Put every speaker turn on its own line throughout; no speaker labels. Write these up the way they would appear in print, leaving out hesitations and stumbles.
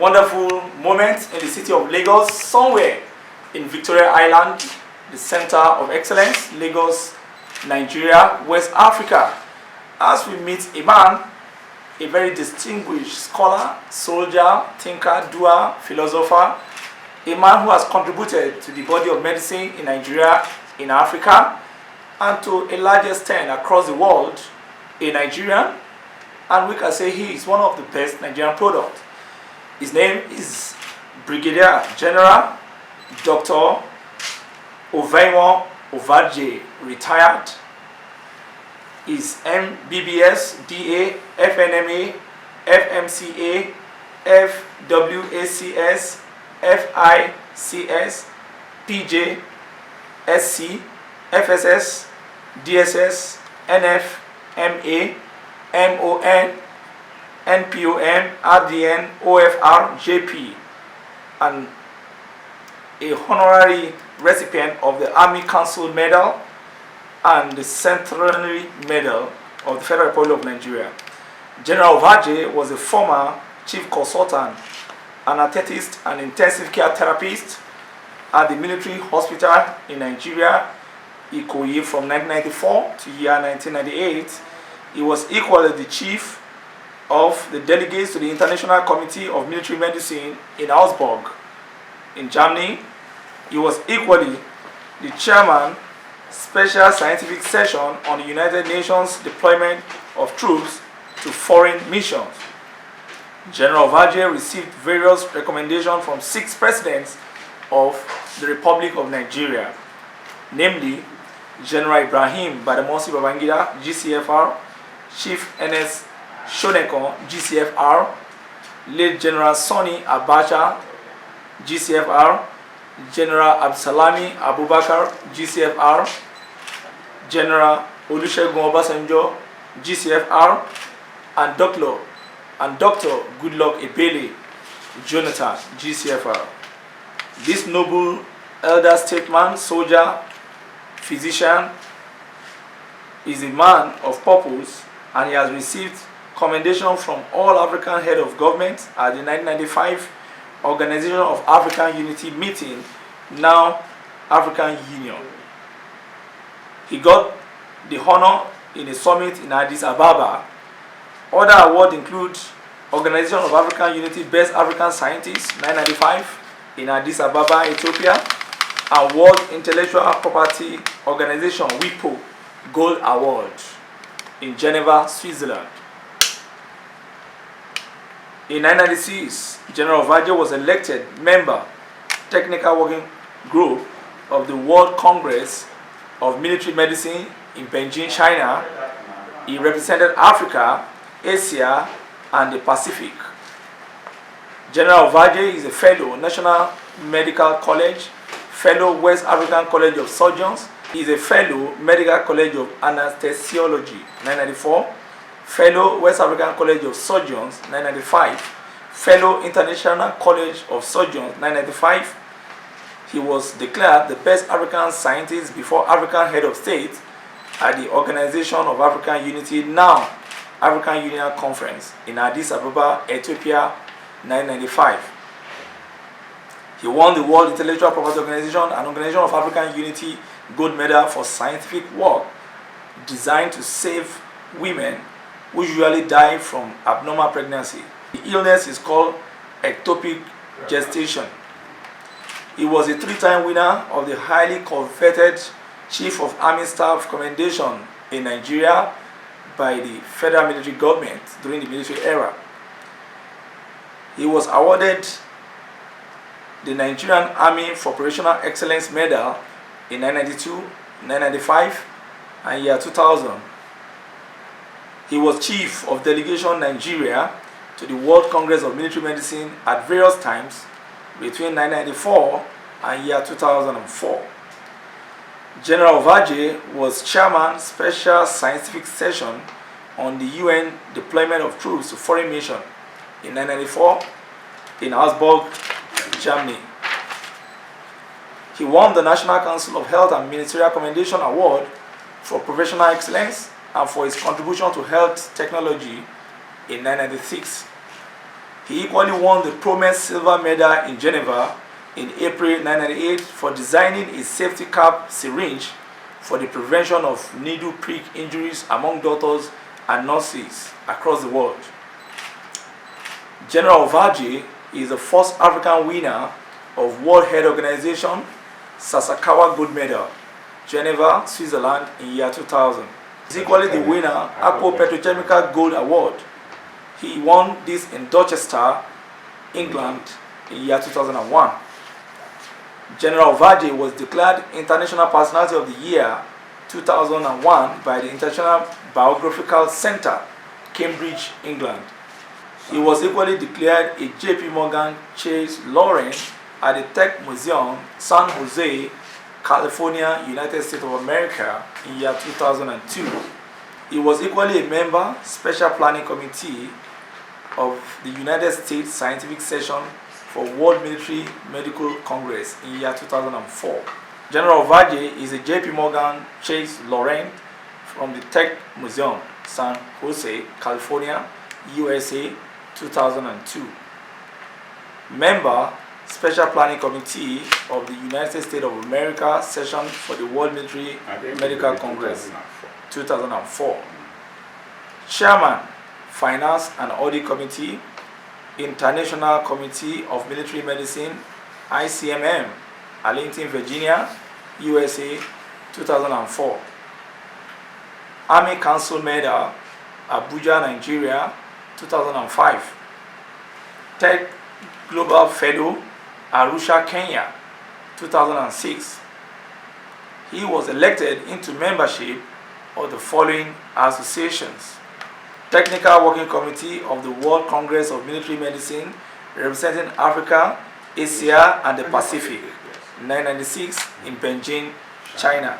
wonderful moment in the city of Lagos, somewhere in Victoria Island, the center of excellence, Lagos, Nigeria, West Africa, as we meet a man, a very distinguished scholar, soldier, thinker, doer, philosopher, a man who has contributed to the body of medicine in Nigeria, in Africa, and to a large extent across the world, a Nigerian, and we can say he is one of the best Nigerian products. His name is Brigadier General Dr. Oviemo Ovadje, retired. Is MBBS, DA, FNMA, FMCA, FWACS, FICS, PJ, SC, FSS, DSS, NF, MA, MON, NPON, RDN, OFR, JP, and a honorary recipient of the Army Council Medal and the Centenary Medal of the Federal Republic of Nigeria. General Ovadje was a former chief consultant, anaesthetist and intensive care therapist at the military hospital in Nigeria, Ikoyi, from 1994 to year 1998. He was equally the chief of the delegates to the International Committee of Military Medicine in Augsburg, in Germany. He was equally the chairman special scientific session on the United Nations deployment of troops to foreign missions. General Ovadje received various recommendations from 6 presidents of the Republic of Nigeria, namely General Ibrahim Babangida, GCFR, Chief Ernest Shonekan, GCFR, late General Sani Abacha, GCFR, General Abdulsalami Abubakar, GCFR, General Olusegun Obasanjo, GCFR, and Dr. Goodluck Ebele Jonathan, GCFR. This noble elder statesman, soldier, physician is a man of purpose, and he has received commendation from all African head of government at the 1995 Organization of African Unity meeting, now African Union. He got the honor in a summit in Addis Ababa. Other awards include Organization of African Unity Best African Scientist 1995 in Addis Ababa, Ethiopia, and World Intellectual Property Organization WIPO Gold Award in Geneva, Switzerland. In 1996, General Ovadje was elected member Technical Working Group of the World Congress of Military Medicine in Beijing, China. He represented Africa, Asia, and the Pacific. General Ovadje is a fellow National Medical College, fellow West African College of Surgeons. He is a fellow Medical College of Anesthesiology, 1994. Fellow West African College of Surgeons, 1995, Fellow International College of Surgeons, 1995. He was declared the best African scientist before African Head of States at the Organization of African Unity, now African Union Conference in Addis Ababa, Ethiopia, 1995. He won the World Intellectual Property Organization and Organization of African Unity Gold Medal for scientific work designed to save women who usually die from abnormal pregnancy. The illness is called ectopic gestation. He was a 3-time winner of the highly coveted Chief of Army Staff Commendation in Nigeria by the federal military government during the military era. He was awarded the Nigerian Army for Operational Excellence Medal in 1992, 1995, and year 2000. He was Chief of Delegation Nigeria to the World Congress of Military Medicine at various times between 1994 and year 2004. General Ovadje was Chairman Special Scientific Session on the UN deployment of troops to foreign mission in 1994 in Augsburg, Germany. He won the National Council of Health and Ministerial Commendation Award for Professional Excellence and for his contribution to health technology in 1996. He equally won the Promise Silver Medal in Geneva in April 1998 for designing a safety cap syringe for the prevention of needle prick injuries among doctors and nurses across the world. General Ovadje is the first African winner of World Health Organization Sasakawa Gold Medal, Geneva, Switzerland in year 2000. He is equally the winner Akpo Petrochemical Gold Award. He won this in Dorchester, England in year 2001. General Ovadje was declared International Personality of the Year 2001 by the International Biographical Center, Cambridge, England. He was equally declared a J.P. Morgan Chase Laureate at the Tech Museum, San Jose, California, United States of America in year 2002. He was equally a member, Special Planning Committee of the United States Scientific Session for World Military Medical Congress in year 2004. General Ovadje is a J.P. Morgan Chase Laureate from the Tech Museum, San Jose, California, USA, 2002. Member, Special Planning Committee of the United States of America Session for the World Military Medical Congress, 2004. Chairman, Finance and Audit Committee, International Committee of Military Medicine, ICMM, Arlington, Virginia, USA, 2004. Army Council Medal, Abuja, Nigeria, 2005. Tech Global Fellow, Arusha, Kenya, 2006. He was elected into membership of the following associations: Technical Working Committee of the World Congress of Military Medicine, representing Africa, Asia, and the Pacific, 1996 in Beijing, China.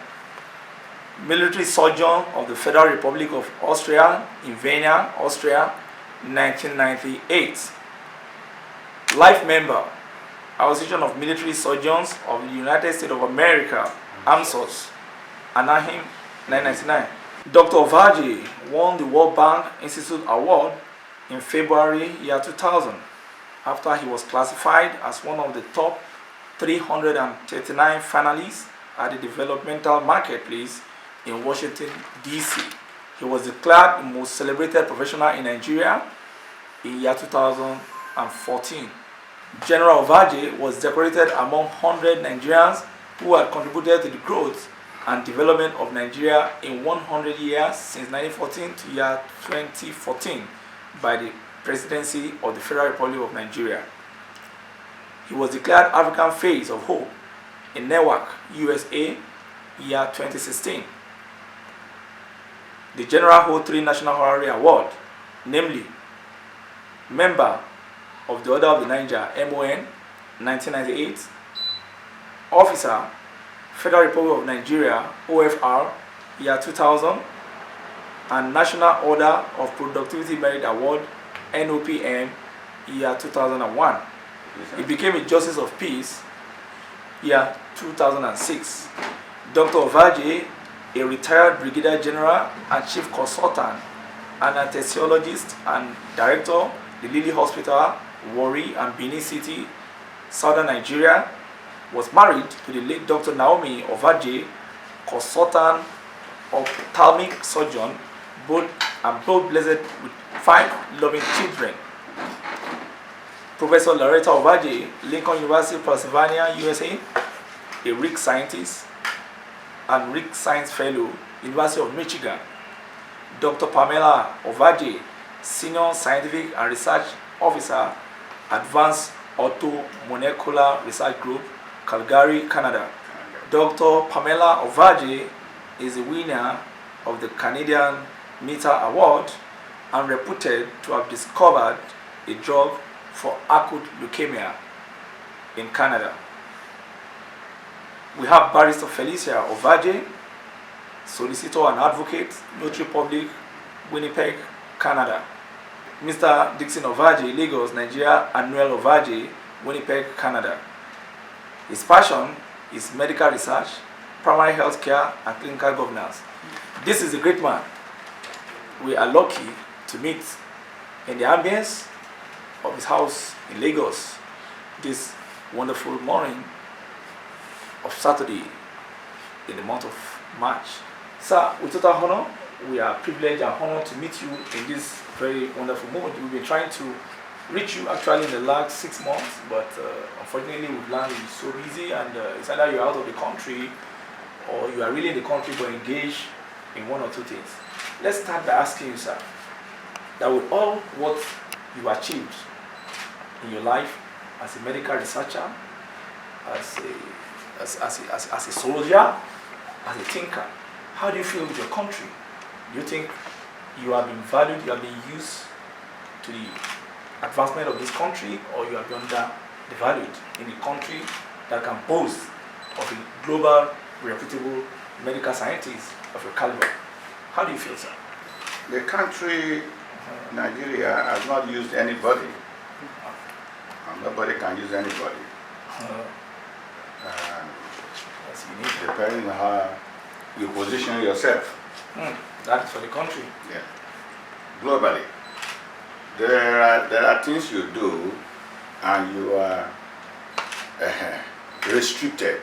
Military Surgeon of the Federal Republic of Austria in Vienna, Austria, 1998. Life Member, Association of Military Surgeons of the United States of America, AMSOS, Anaheim, 1999. Dr. Ovadje won the World Bank Institute Award in February year 2000 after he was classified as one of the top 339 finalists at the Developmental Marketplace in Washington, D.C. He was declared the most celebrated professional in Nigeria in year 2014. General Ovadje was decorated among 100 Nigerians who had contributed to the growth and development of Nigeria in 100 years since 1914 to year 2014 by the Presidency of the Federal Republic of Nigeria. He was declared African Face of Hope in Newark, USA, year 2016. The General holds 3 National Honorary Award, namely Member of the Order of the Niger, MON, 1998, Officer, Federal Republic of Nigeria, OFR, year 2000, and National Order of Productivity Merit Award, NOPM, year 2001. He became a Justice of Peace, year 2006. Dr. Ovadje, a retired Brigadier General and Chief Consultant, Anaesthetist and Director, the Lily Hospital, Warri and Benin City, Southern Nigeria, was married to the late Dr. Naomi Ovadje, consultant ophthalmic surgeon, both blessed with 5 loving children. Professor Loretta Ovadje, Lincoln University, Pennsylvania, USA, a RIC scientist and RIC Science Fellow, University of Michigan. Dr. Pamela Ovadje, Senior Scientific and Research Officer, Advanced Automolecular Research Group, Calgary, Canada. Dr. Pamela Ovadje is the winner of the Canadian Meter Award and reputed to have discovered a drug for acute leukemia in Canada. We have Barrister Felicia Ovadje, Solicitor and Advocate, Notary Public, Winnipeg, Canada. Mr. Dixon Ovadje, Lagos, Nigeria, and Noel Ovadje, Winnipeg, Canada. His passion is medical research, primary health care, and clinical governance. This is a great man we are lucky to meet in the ambience of his house in Lagos this wonderful morning of Saturday in the month of March. Sir, with total honor, we are privileged and honored to meet you in this very wonderful moment. We've been trying to reach you actually in the last 6 months, but unfortunately we've learned it's so busy, and it's either you're out of the country or you are really in the country but engaged in one or two things. Let's start by asking you, sir, that with all what you achieved in your life as a medical researcher, as a soldier, as a thinker, how do you feel with your country? Do you think you have been valued, you have been used to the advancement of this country, or you have been undervalued in a country that can boast of a global, reputable medical scientist of your caliber? How do you feel, sir?
The country, Nigeria, has not used anybody. And nobody can use anybody.
That's unique.
Depending on how you position yourself.
That is for the country.
Yeah. Globally. There are things you do and you are restricted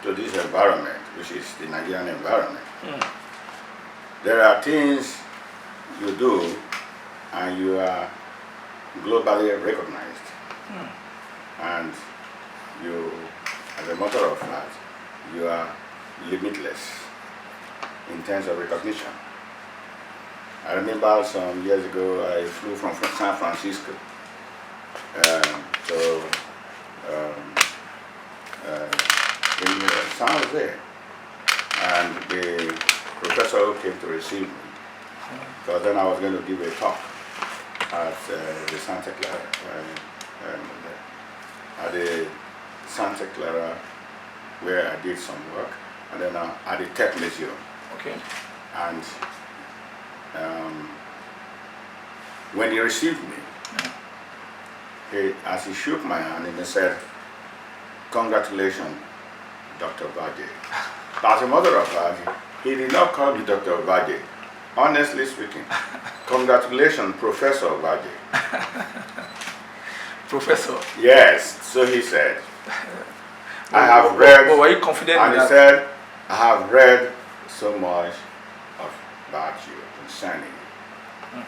to this environment, which is the Nigerian environment. There are things you do and you are globally recognized. And you, as a matter of fact, you are limitless in terms of recognition. I remember some years ago I flew from San Francisco to in San Jose, and the professor who came to receive me, because then I was going to give a talk at the Santa Clara, at the Santa Clara, where I did some work, and then at the Tech Museum.
Okay.
And when he received me, as he shook my hand, he said, "Congratulations, Dr. Ovadje." As a matter of fact, he did not call me Dr. Ovadje. Honestly speaking, congratulations, Professor Ovadje.
Professor?
Yes, so he said. I have read,
were you confident
and
in
he
that?
said, I have read so much about you concerning you.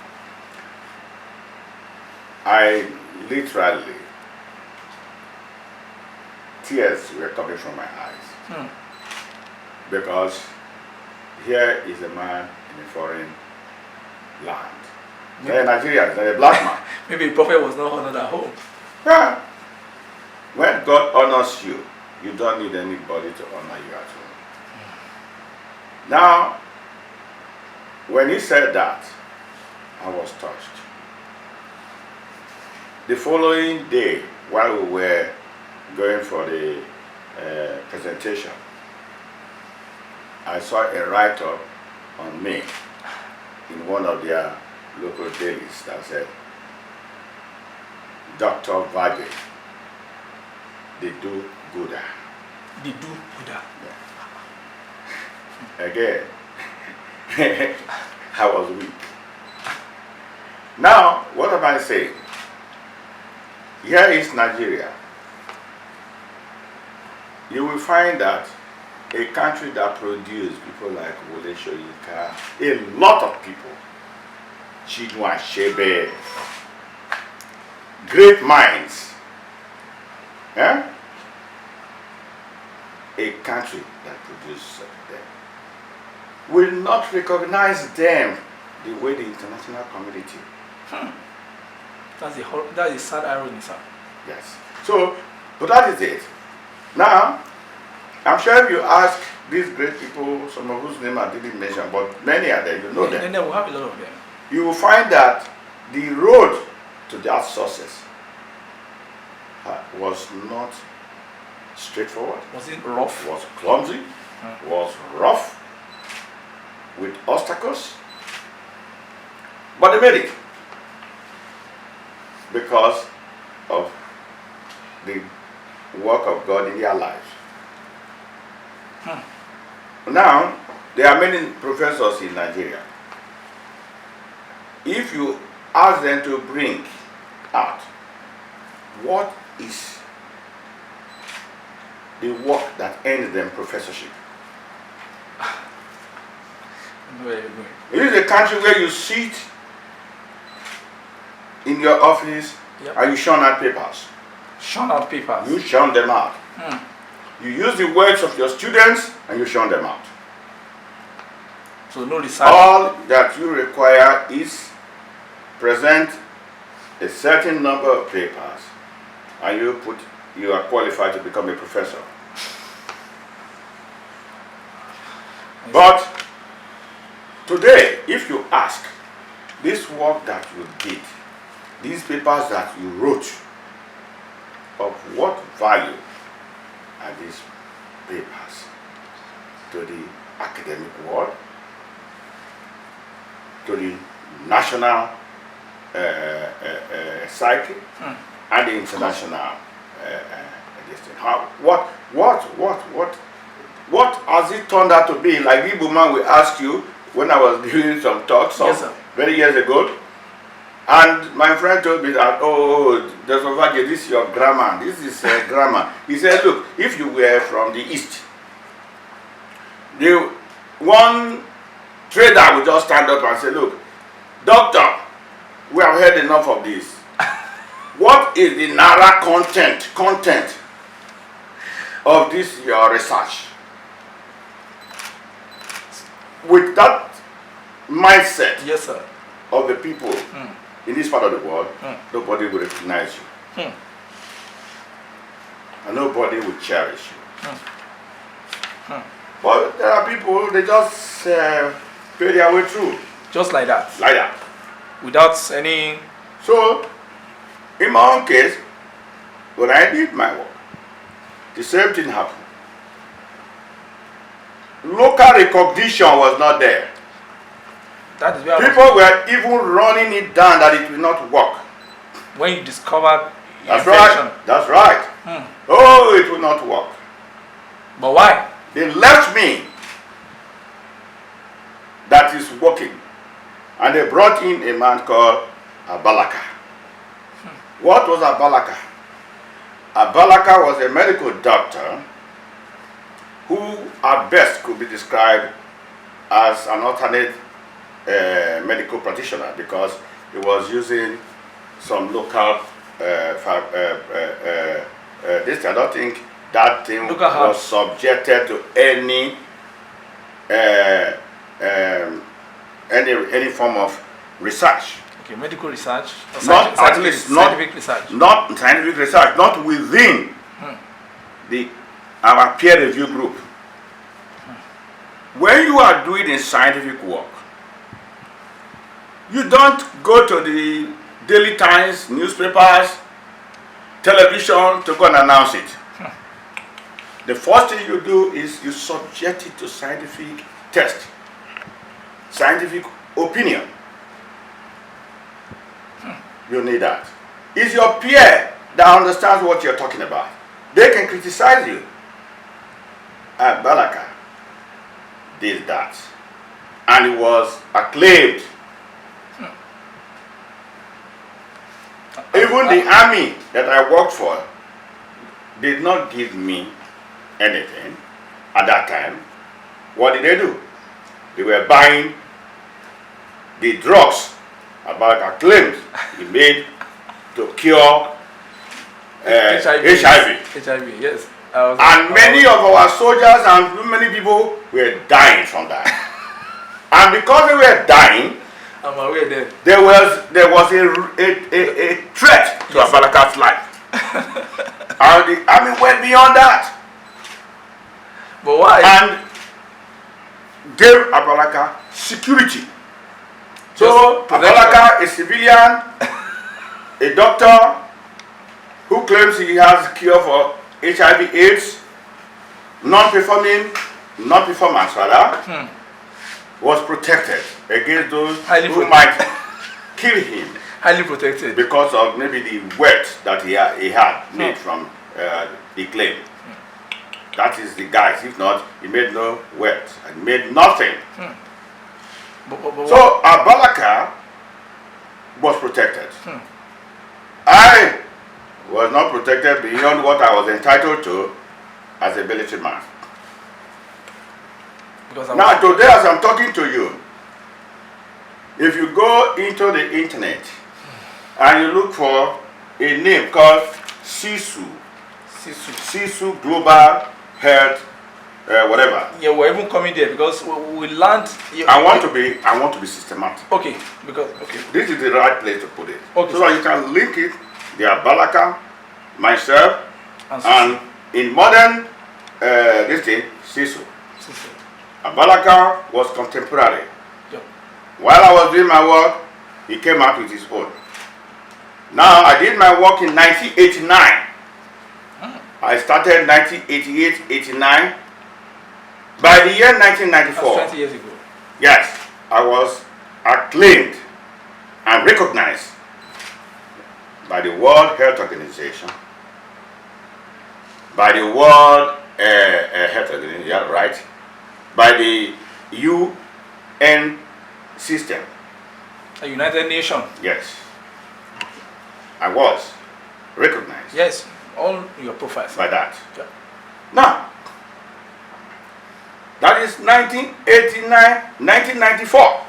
I literally, tears were coming from my eyes. Because here is a man in a foreign land. Nigeria, a black man.
Maybe the prophet was not honored at home.
Yeah. When God honors you, you don't need anybody to honor you at home. Now, when he said that, I was touched. The following day, while we were going for the presentation, I saw a write-up on me in one of their local dailies that said, Dr. Ovadje, they do gooder.
They do gooder.
Yeah. Again, I was weak. Now, what am I saying? Here is Nigeria. You will find that a country that produces people like Wole Soyinka, a lot of people, Chinua Achebe, great minds, yeah? A country that produces them will not recognize them the way the international community.
That's the sad irony, sir.
Yes. So, but that is it. Now, I'm sure if you ask these great people, some of whose name I didn't mention, but many are there, you know them.
And then we'll have a lot of them.
You will find that the road to that success was not straightforward.
Was it rough?
Was clumsy, was rough, with obstacles, but they made it because of the work of God in their lives. Now, there are many professors in Nigeria. If you ask them to bring out, what is the work that earns them professorship?
Where are you going?
It is a country where you sit in your office and you shun out papers.
Shun out papers.
You shun them out. You use the words of your students and you shun them out.
So no research.
All that you require is present a certain number of papers and you are qualified to become a professor. But today, if you ask, this work that you did, these papers that you wrote, of what value are these papers to the academic world, to the national cycle, and the international what has it turned out to be? Like Igbo man will ask you when I was doing some talks many years ago, and my friend told me that, oh, there's Ovadje, this is your grammar, this is grammar. He said, look, if you were from the East, one trader would just stand up and say, look, doctor, we have heard enough of this. What is the Naira content of this your research? With that mindset of the people in this part of the world, nobody will recognize you. And nobody will cherish you. But there are people, they just pay their way through.
Just like that.
Like that.
Without any...
So, in my own case, when I did my work, the same thing happened. Local recognition was not there.
That is where
people were even running it down that it will not work.
When you discovered
That's
invention.
right. That's right. Oh, it will not work.
But why?
They left me that is working. And they brought in a man called Abalaka. What was Abalaka? Abalaka was a medical doctor who at best could be described as an alternate medical practitioner, because he was using some local this. I don't think that thing was subjected to any form of research.
Okay, medical research.
Not at least
scientific research.
Not scientific research. Not within our peer review group. When you are doing a scientific work, you don't go to the Daily Times, newspapers, television to go and announce it. The first thing you do is you subject it to scientific test, scientific opinion. You need that. It's your peer that understands what you're talking about. They can criticize you. Balaka did that, and it was acclaimed. Even the army that I worked for did not give me anything at that time. What did they do? They were buying the drugs Abacha claimed he made to cure HIV.
HIV, yes.
And many of our soldiers and many people were dying from that. And because they were dying, there was a threat to Abalaka's life. And the army went beyond that.
But why?
And gave Abalaka security. So Abalaka, a civilian, a doctor who claims he has a cure for HIV/AIDS, non-performance rather, was protected against those who might kill him.
Highly protected.
Because of maybe the wealth that he had made from the claim. That is the guys. If not, he made no wealth and made nothing. So Abalaka was protected. protected beyond what I was entitled to as a military man. Now, today, as I'm talking to you, if you go into the internet and you look for a name called CISU Global Health, whatever.
Yeah, we're even coming there because we learned.
I want to be systematic.
Okay,
This is the right place to put it.
Okay.
So that you can link it. The Abalaka, myself, and in modern this thing, CISU. Abalaka was contemporary.
Yep.
While I was doing my work, he came out with his own. Now, I did my work in 1989. I started 1988, 89. By the year 1994,
that's 20 years ago.
yes, I was acclaimed and recognized by the World Health Organization, by the World Health Organization, yeah, right, by the UN system.
A United Nations.
Yes, I was recognized.
Yes, all your profiles.
By that.
Yeah.
Now, that is 1989, 1994.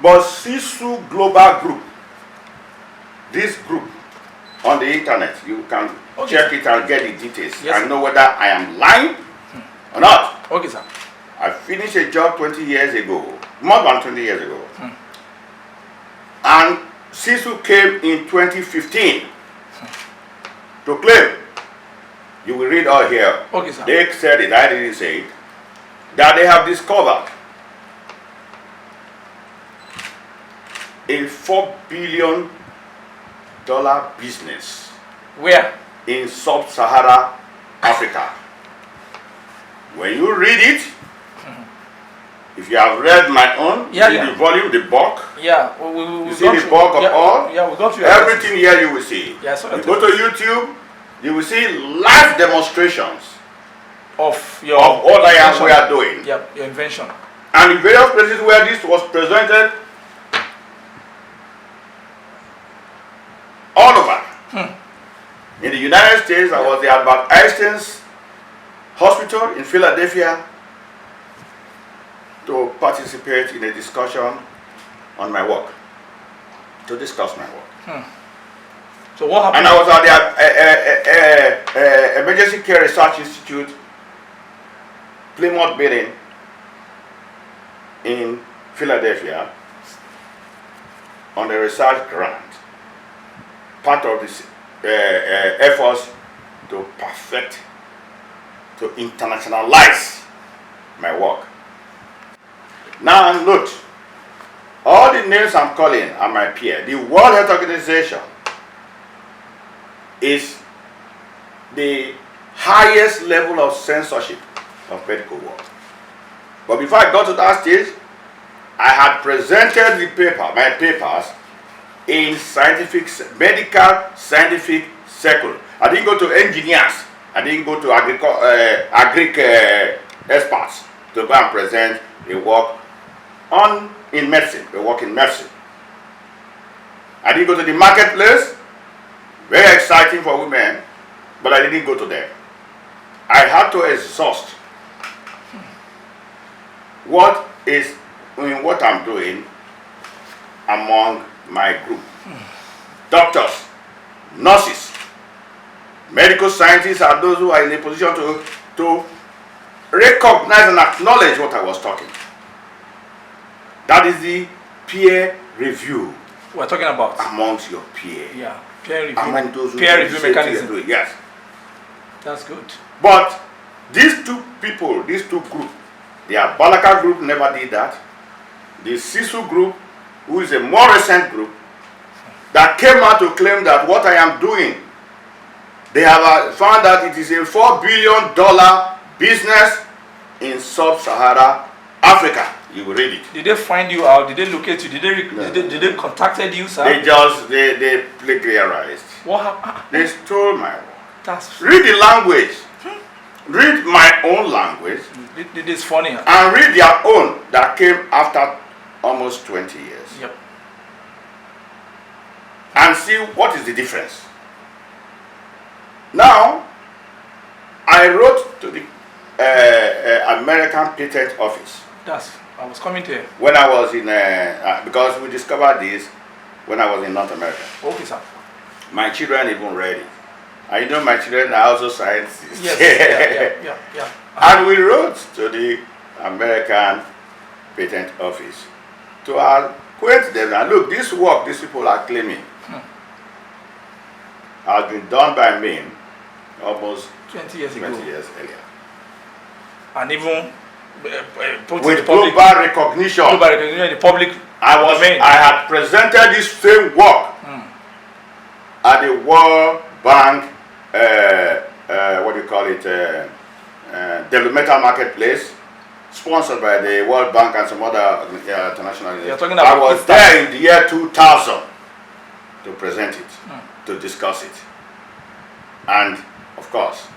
But CISU Global Group, this group on the internet, you can check it and get the details.
Yes,
and know whether I am lying or not.
Okay, sir.
I finished a job 20 years ago, more than 20 years ago. And CISU came in 2015 to claim. You will read all here.
Okay, sir.
They said it, I didn't say it, that they have discovered a $4 billion business.
Where?
In sub-Sahara Africa. When you read it, if you have read my own,
Yeah,
see
yeah.
the volume, the bulk,
Yeah,
you see the bulk of all,
Yeah, we got through
everything here you will see.
Yeah, so
you go to YouTube, you will see live demonstrations
of
what we are doing.
Yeah, your invention.
And in various places where this was presented, all over. In the United States, I was at Albert Einstein's hospital in Philadelphia to participate in a discussion on my work, to discuss my work.
So what happened?
And I was at the Emergency Care Research Institute, Plymouth Building in Philadelphia on the research grant, part of this efforts to perfect, to internationalize my work. Now note, all the names I'm calling are my peer. The World Health Organization is the highest level of censorship of medical work. But before I got to that stage, I had presented the my papers in medical scientific circle. I didn't go to engineers. I didn't go to agric experts to go and present a work in medicine, a work in medicine. I didn't go to the marketplace, very exciting for women, but I didn't go to them. I had to exhaust what I'm doing among my group. Doctors, nurses, medical scientists are those who are in a position to recognize and acknowledge what I was talking. That is the peer review.
We're talking about
amongst your peer.
Yeah, peer review.
Among those who
peer review mechanism.
Yes.
That's good.
But these two people, these two groups, the Abalaka group never did that. The CISU group, who is a more recent group, that came out to claim that what I am doing, they have found that it is a $4 billion business in sub-Sahara Africa. You will read it.
Did they find you out? Did they locate you? Did they contacted you, sir?
They plagiarized.
What happened?
They stole my work.
That's
read the language. Read my own language.
It is funny.
And read their own that came after almost 20 years.
Yep.
And see what is the difference. Now, I wrote to the American Patent Office.
I was coming to.
When I was in, because we discovered this when I was in North America.
Okay, sir.
My children even read it. I know my children are also scientists.
Yes. yeah.
And we wrote to the American Patent Office to acquaint them. And look, this work these people are claiming has been done by me almost
20 years
earlier.
And even
with global recognition.
Global recognition in the public domain.
I had presented this same work at the World Bank, what do you call it, developmental marketplace, sponsored by the World Bank and some other international.
You're talking about
I was there in the year 2000 to present it, to discuss it. And of course,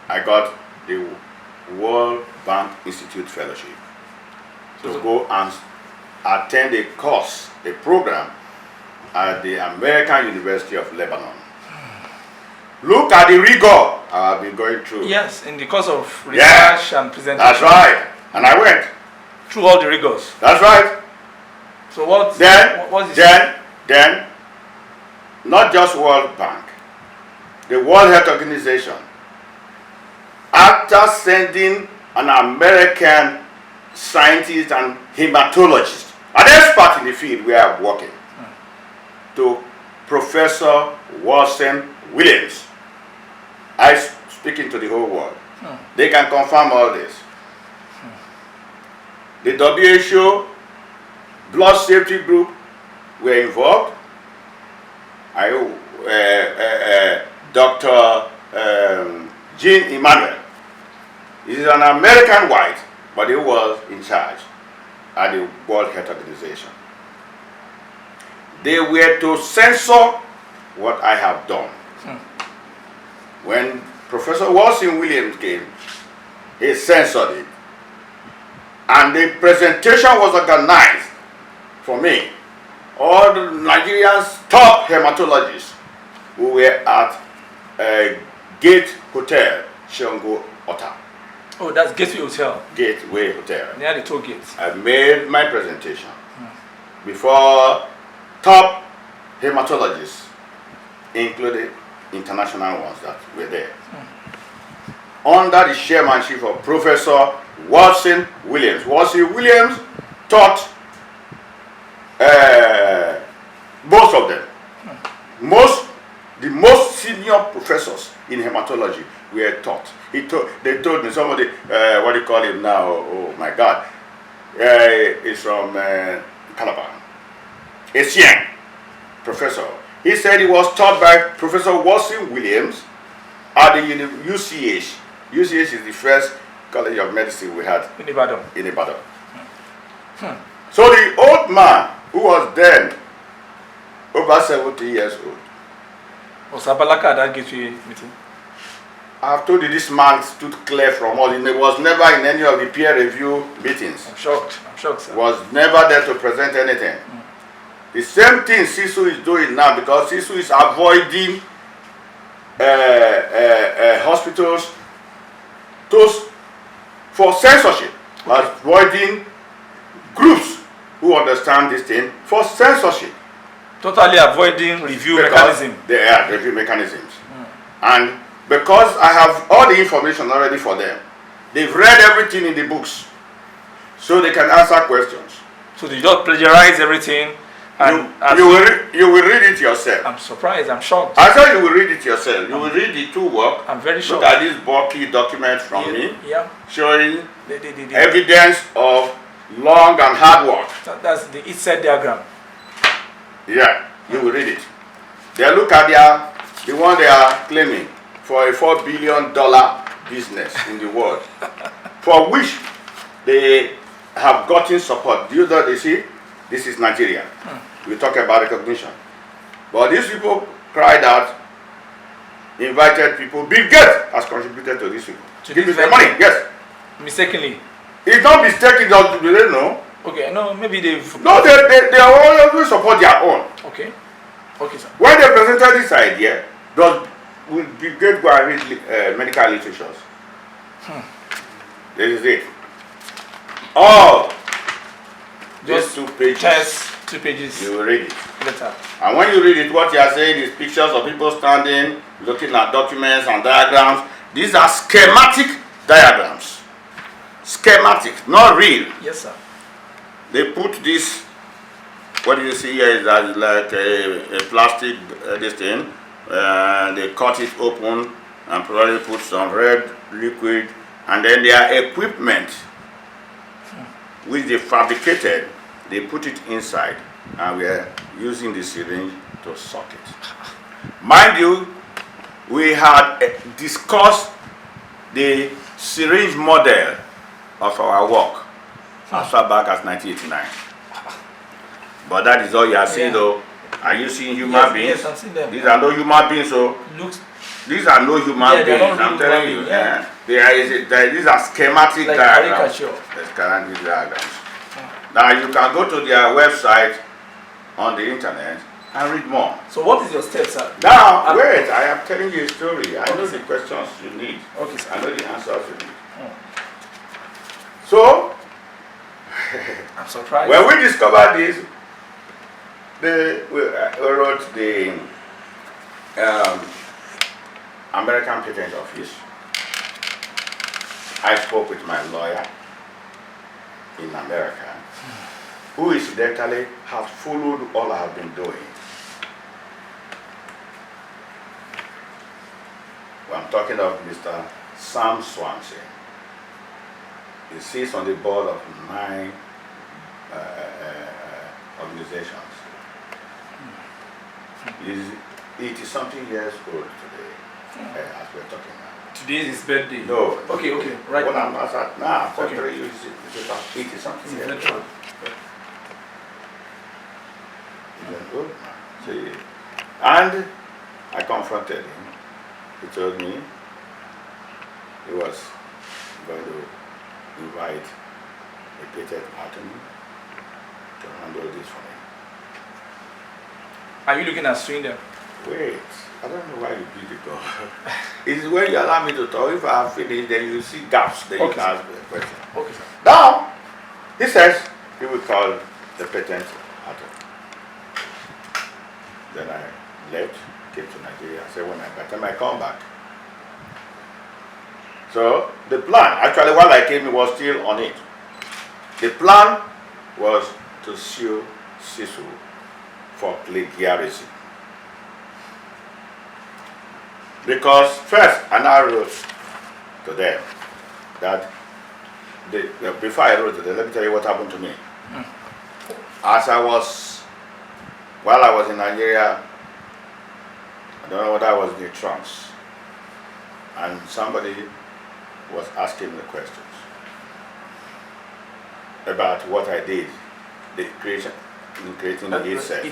I got the World Bank Institute Fellowship to go and attend a course, a program at the American University of Lebanon. Look at the rigor I have been going through.
Yes, in the course of research and presentation.
That's right. And I went.
Through all the rigors.
That's right.
So what?
Then, not just World Bank, the World Health Organization, after sending an American scientist and hematologist, an expert in the field where I'm working, to Professor Watson Williams, I speaking to the whole world. They can confirm all this. The WHO, blood safety group were involved. Dr. Jean Emmanuel. He is an American white, but he was in charge at the World Health Organization. They were to censor what I have done. When Professor Watson Williams came, he censored it. And the presentation was organized for me. All the Nigerians' top hematologists who were at Gate Hotel, Shango Ota.
Oh, that's Gateway Hotel.
Gateway Hotel.
Near the toll gates.
I made my presentation before top hematologists, including international ones that were there. Under the chairmanship of Professor Watson Williams. Watson Williams taught most of them. The most senior professors in hematology were taught. They told me, somebody, what do you call him now? Oh my God. He's from Calabar. A Sieng professor. He said he was taught by Professor Watson Williams at the UCH. UCH is the first college of medicine we had
in Ibadan.
So the old man, who was then over 70 years old,
was Abalaka at that Gateway meeting?
I've told you this man stood clear from all. He was never in any of the peer review meetings.
I'm shocked, sir.
Was never there to present anything. The same thing CISU is doing now, because CISU is avoiding hospitals for censorship, avoiding groups who understand this thing for censorship.
Totally avoiding review mechanism.
They are review mechanisms. And because I have all the information already for them, they've read everything in the books, so they can answer questions.
So they don't plagiarize everything. And
you will read it yourself.
I'm surprised. I'm shocked.
I said you will read it yourself. You will read the two work.
I'm very shocked.
Look at this bulky document from me, showing
the
evidence of long and hard work.
That's the it-set diagram.
Yeah, you will read it. They look at the one they are claiming for a $4 billion business in the world, for which they have gotten support. Do you know they see? This is Nigeria. We talk about recognition. But these people cried out, invited people. Bill Gates has contributed to these people. Give me the money, yes.
Mistakenly.
It's not mistaken, do they know?
Okay, no, maybe they've...
No, they always support their own.
Okay, sir.
When they presented this idea, Will Bill Gates go and read medical literatures? This is it. All just 2 pages.
Just 2 pages.
You will read it.
Later.
And when you read it, what you are saying is pictures of people standing, looking at documents and diagrams. These are schematic diagrams. Schematic, not real.
Yes, sir.
They put this, what you see here is that like a plastic this thing. They cut it open and probably put some red liquid, and then their equipment, which they fabricated, they put it inside, and we are using the syringe to suck it. Mind you, we had discussed the syringe model of our work as far back as 1989. But that is all you are seeing, though. Are you seeing human beings?
Yes, I'm seeing them.
These are no human beings, so these are no human beings. I'm telling you.
Yeah.
These are schematic
like
diagrams.
Caricature.
Diagrams. Now you can go to their website on the internet and read more.
So what is your step, sir?
Now, wait, I am telling you a story. I know the questions you need.
Okay, sir.
I know the answers you need. So,
I'm surprised.
when we discovered this, we wrote the American Patent Office. I spoke with my lawyer in America, who incidentally has followed all I have been doing. Well, I'm talking of Mr. Sam Swansea. He sits on the board of 9 organizations. He's 80-something years old today, as we're talking now.
Today is his birthday.
No.
Okay, right.
What I'm at now,
Okay.
80-something years
Inventor.
old. He's an old man. See? And I confronted him. He told me he was going to invite a patent attorney to handle this for me.
Are you looking at suing them?
Wait, I don't know why you beat the door. It's when you allow me to talk. If I have finished, then you see gaps, then you can ask the question.
Okay, sir.
Now, he says he will call the patent attorney. Then I left, came to Nigeria. I said, by the time I come back. So, the plan, actually while I came, he was still on it. The plan was to sue CISU for plagiarism. Because first, and I wrote to them that, before I wrote to them, let me tell you what happened to me. While I was in Nigeria, I don't know what I was in the trance, and somebody was asking me questions about what I did, in creating the it set.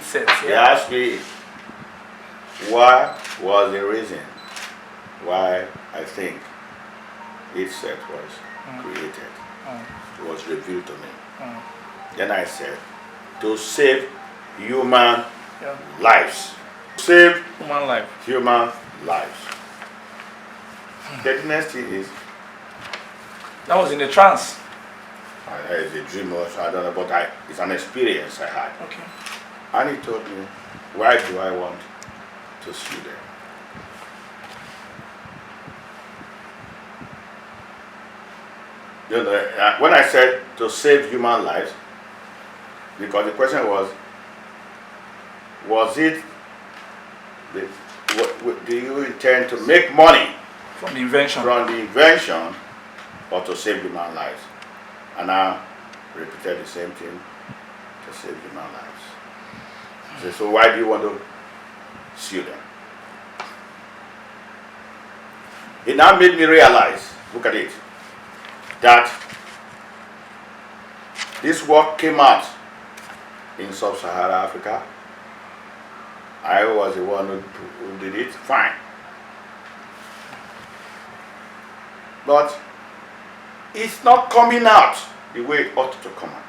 They asked me what was the reason why I think it set was created. It was revealed to me. Then I said, to save human lives. Save human lives. The next thing is,
that was in the trance.
It's a dream also, I don't know, but it's an experience I had.
Okay.
And he told me, why do I want to sue them? You know, when I said to save human lives, because the question was it, do you intend to make money
from the invention?
Or to save human lives? And I repeated the same thing, to save human lives. So why do you want to sue them? It now made me realize, look at it, that this work came out in sub-Saharan Africa. I was the one who did it, fine. But it's not coming out the way it ought to come out.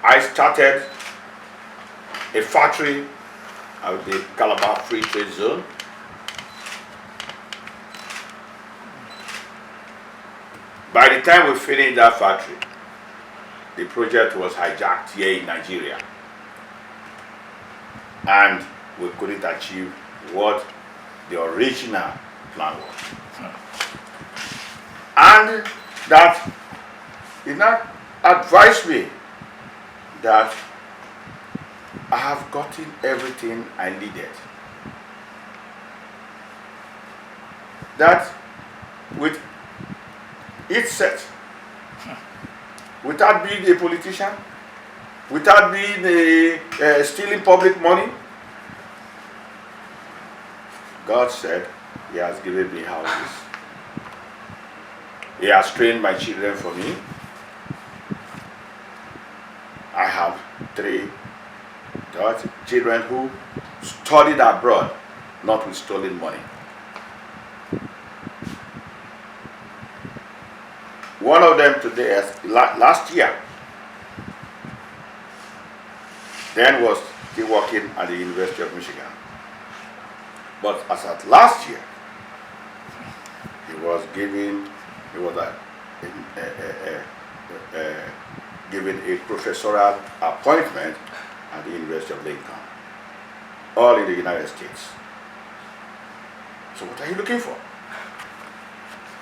I started a factory at the Calabar Free Trade Zone. By the time we finished that factory, the project was hijacked here in Nigeria. And we couldn't achieve what the original plan was. And that did not advise me that I have gotten everything I needed. That with each set, without being a politician, without being stealing public money, God said He has given me houses. He has trained my children for me. I have 3 children who studied abroad, not with stolen money. One of them today, last year, then was still working at the University of Michigan. But as at last year, he was given a professorial appointment at the University of Lincoln, all in the United States. So what are you looking for?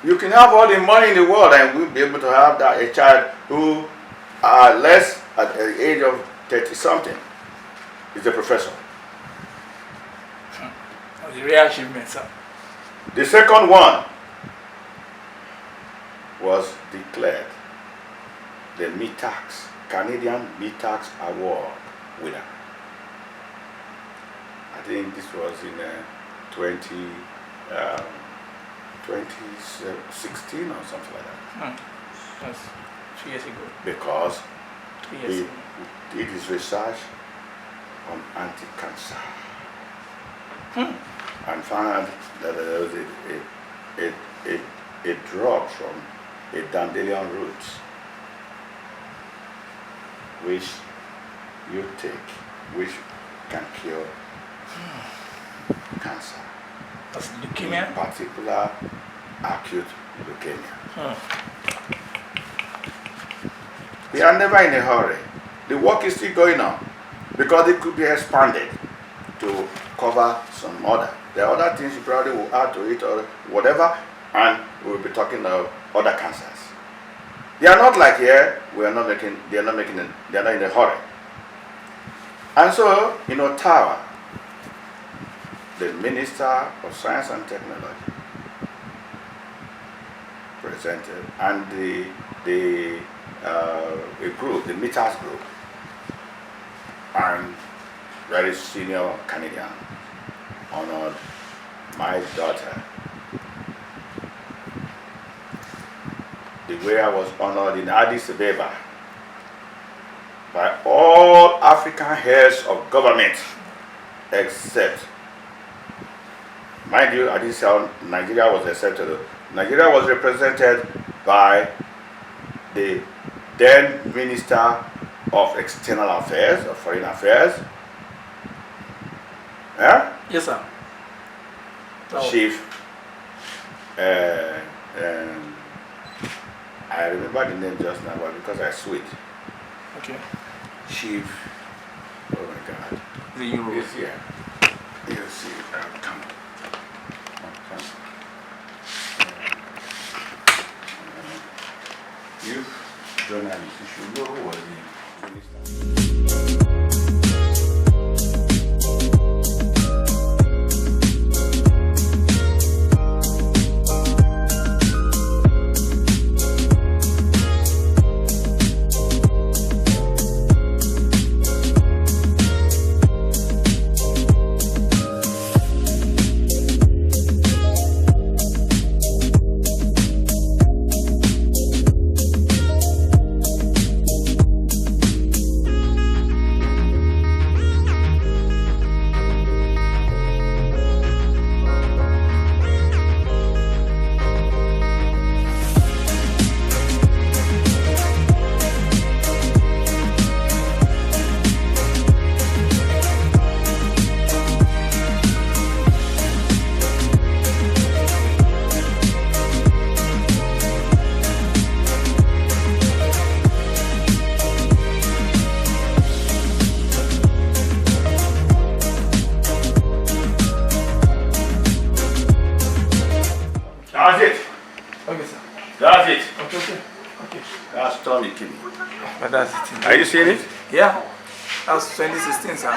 You can have all the money in the world and we'll be able to have that a child who less at the age of 30-something is a professor.
The real achievement, sir.
The second one was declared the MITAX, Canadian MITAX Award winner. I think this was in 2016 or something like that.
That's 2 years ago.
Because
2 years ago.
he did his research on anti-cancer. And found that there was a drug from a dandelion root which you take, which can cure cancer.
That's leukemia?
In particular, acute leukemia. We are never in a hurry. The work is still going on because it could be expanded to cover some other. There are other things you probably will add to it or whatever, and we'll be talking of other cancers. They are not like here, they are not in a hurry. And so, in Ottawa, the Minister of Science and Technology presented, and the group, the MITAS group, and very senior Canadian, honored my daughter the way I was honored in Addis Ababa by all African heads of government except, mind you, I didn't say Nigeria was accepted. Nigeria was represented by the then Minister of External Affairs, or Foreign Affairs. Yeah?
Yes, sir.
Chief, I remember the name just now, but because I switched.
Okay.
Chief, oh my God.
The Euro.
Yes, yeah. You see, come. You, journalists, you should know who was the minister. Stormy Kini.
But that's it.
Are you seeing it?
Yeah. That's 2016, sir.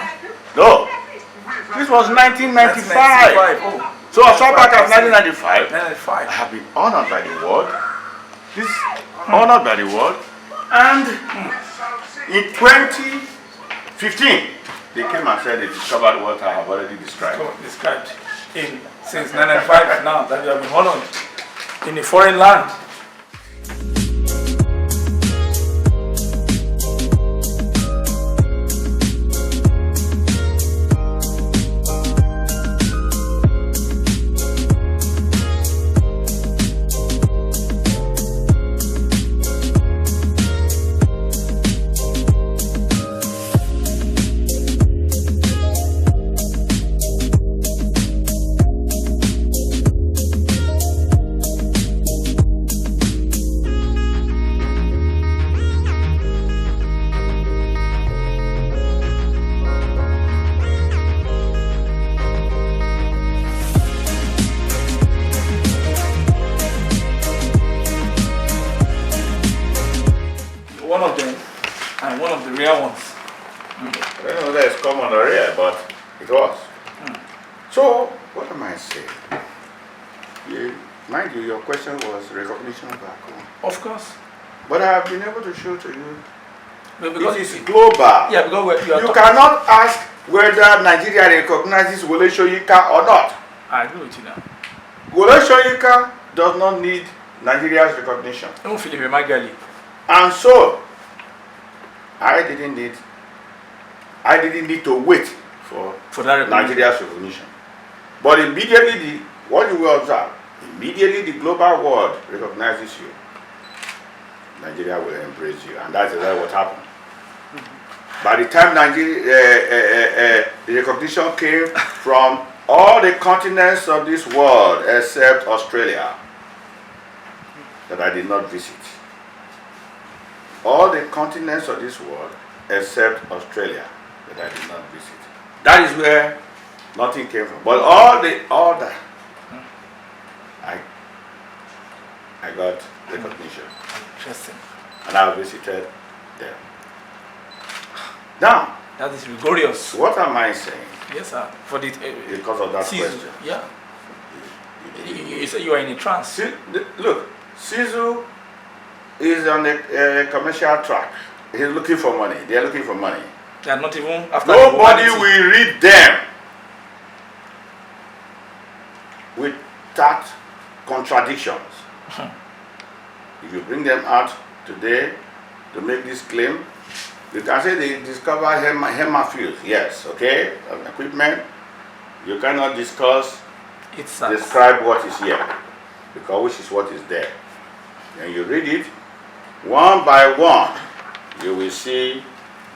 No. This was 1995.
1995. Oh.
So as far back as 1995,
1995.
I have been honored by the world. This honored by the world. And in 2015, they came and said they discovered what I have already described.
Described since 1995 now that you have been honored in a foreign land. One of them, and one of the rare ones.
I don't know whether it's common or rare, but it was. So, what am I saying? Mind you, your question was recognition back home.
Of course.
But I have been able to show to you
Because
it is global.
Yeah, because
You cannot ask whether Nigeria recognizes Wole Soyinka or not.
I agree with you now.
Wole Soyinka does not need Nigeria's recognition.
Even Philip Magali.
And so, I didn't need to wait for
that
Nigeria's recognition. But immediately, what you will observe, immediately the global world recognizes you, Nigeria will embrace you, and that's exactly what happened. By the time the recognition came from all the continents of this world except Australia, that I did not visit. All the continents of this world except Australia that I did not visit. That is where nothing came from. But all the other, I got recognition.
Interesting.
And I visited them. Now,
that is rigorous.
What am I saying?
Yes, sir. For the
because of that
season.
question.
Yeah. You say you are in a trance.
Look, Sizu is on a commercial track. He's looking for money. They are looking for money.
They are not even after.
Nobody will read them without contradictions. If you bring them out today to make this claim, you can say they discover hemispheres. Yes, okay, equipment. You cannot describe what is here, because which is what is there. And you read it one by one, you will see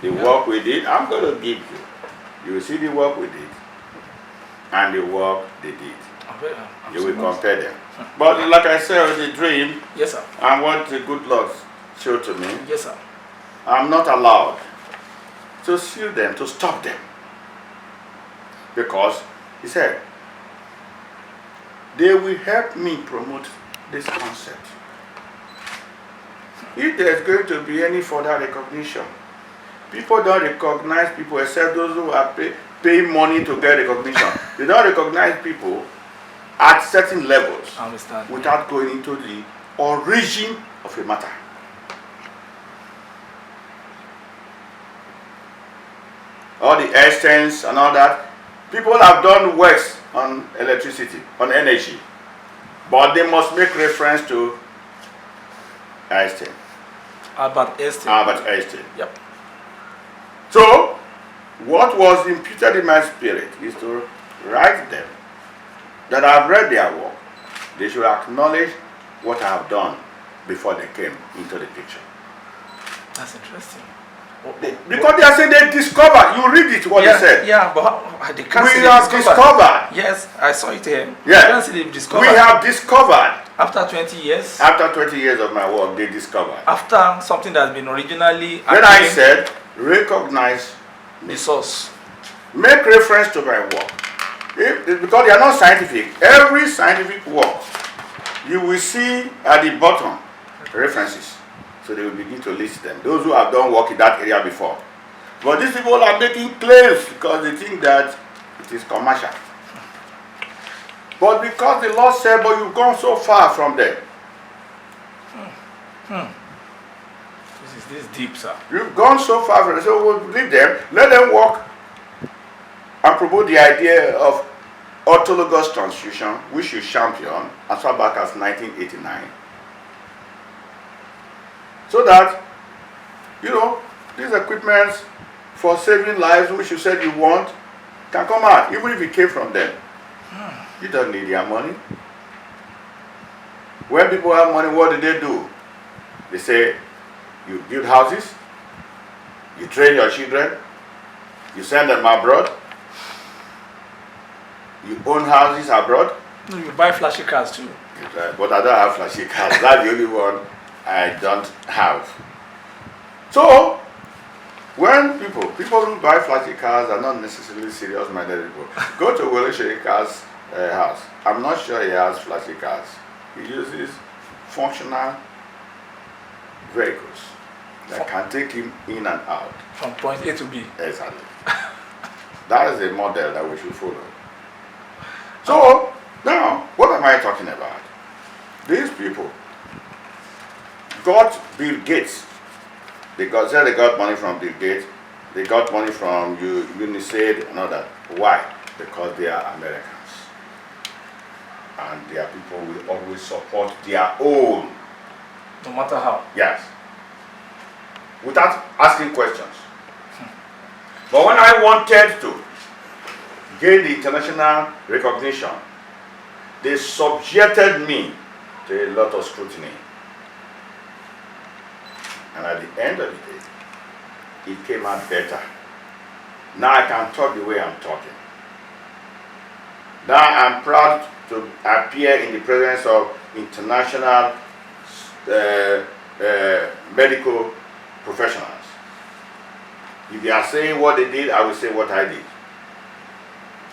the work we did. I'm going to give you. You will see the work we did and the work they did. You will compare them. But like I said, the dream,
yes, sir,
and what the Goodluck showed to me,
yes, sir,
I'm not allowed to sue them, to stop them. Because he said, they will help me promote this concept. If there's going to be any further recognition, people don't recognize people except those who are paying money to get recognition. They don't recognize people at certain levels.
I understand.
Without going into the origin of a matter. All the essence and all that, people have done works on electricity, on energy, but they must make reference to Einstein.
Albert Einstein.
Albert Einstein.
Yep.
So, what was imputed in my spirit is to write them that I've read their work. They should acknowledge what I have done before they came into the picture.
That's interesting.
Because they are saying they discovered. You read it, what they said.
Yeah, but they can't
we
say
have discovered.
Yes, I saw it here.
Yeah.
They can't say they've discovered.
We have discovered.
After 20 years.
After 20 years of my work, they discovered.
After something that's been originally.
Then I said, recognize
the source.
Make reference to my work. Because they are not scientific. Every scientific work, you will see at the bottom references. So they will begin to list them. Those who have done work in that area before. But these people are making claims because they think that it is commercial. But because the law said, but you've gone so far from them.
This is deep, sir.
You've gone so far from them. So we'll leave them, let them work and promote the idea of orthologous constitution, which you champion as far back as 1989. So that, you know, these equipments for saving lives, which you said you want, can come out, even if it came from them. You don't need their money. When people have money, what do? They say, you build houses, you train your children, you send them abroad, you own houses abroad.
No, you buy flashy cars too.
But I don't have flashy cars. That's the only one I don't have. So, when people who buy flashy cars are not necessarily serious-minded people. Go to Olusegun's house. I'm not sure he has flashy cars. He uses functional vehicles that can take him in and out.
From point A to B.
Exactly. That is a model that we should follow. So, now, what am I talking about? These people got Bill Gates. They got money from Bill Gates. They got money from UNICEF and all that. Why? Because they are Americans. And their people will always support their own.
No matter how.
Yes. Without asking questions. But when I wanted to gain the international recognition, they subjected me to a lot of scrutiny. And at the end of the day, it came out better. Now I can talk the way I'm talking. Now I'm proud to appear in the presence of international medical professionals. If they are saying what they did, I will say what I did.